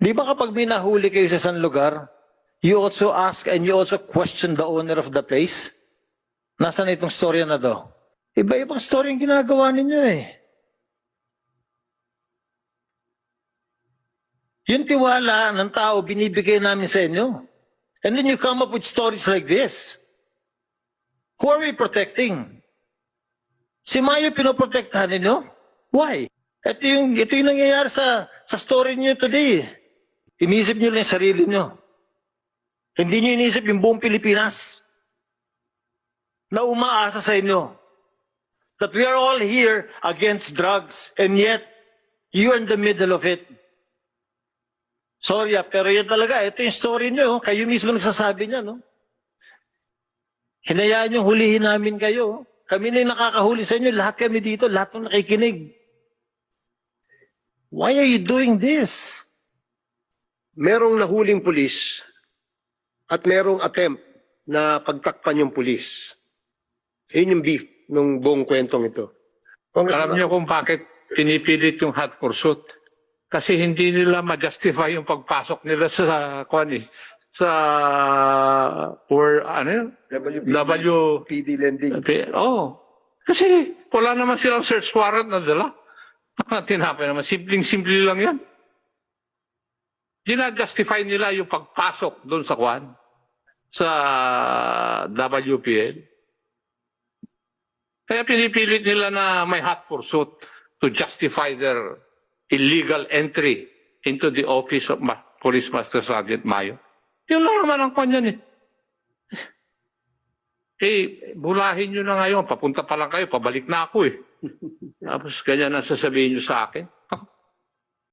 Di ba kapag may nahuli kayo sa isang lugar, you also ask and you also question the owner of the place? Nasaan itong storya na to? Iba-ibang story yung ginagawa ninyo eh. Yung tiwala ng tao, binibigay namin sa inyo. And then you come up with stories like this. Who are we protecting? Si Mayo pinoprotektahan ninyo? Why? Ito yung nangyayari sa story niyo today. Inisip niyo lang yung sarili niyo. Hindi niyo inisip yung buong Pilipinas na umaasa sa inyo. That we are all here against drugs and yet you are in the middle of it. Sorry, pero yan talaga. Ito yung story niyo. Kayo mismo nagsasabi niya, no? Hinayaan yung hulihin namin kayo. Kami na yung nakakahuli sa inyo. Lahat kami dito. Lahat ng nakikinig. Why are you doing this? Merong nahuling pulis at merong attempt na pagtakpan yung pulis. Yun yung beef ng buong kwentong ito. Alam niyo kung bakit pinipilit yung hot pursuit? Kasi hindi nila ma-justify yung pagpasok nila sa sa PD lending. Oh. Kasi wala naman silang search warrant na dala. Tinapay naman. Simpleng-simple lang yan. Gina-justify nila yung pagpasok doon sa sa WPL. Kaya pinipilit nila na may hot pursuit to justify their illegal entry into the office of Police Master Sergeant Mayo. Yun lang naman ang kanyan eh. Bulahin nyo na ngayon. Papunta pa lang kayo, pabalik na ako eh. Tapos ganyan ang sasabihin nyo sa akin.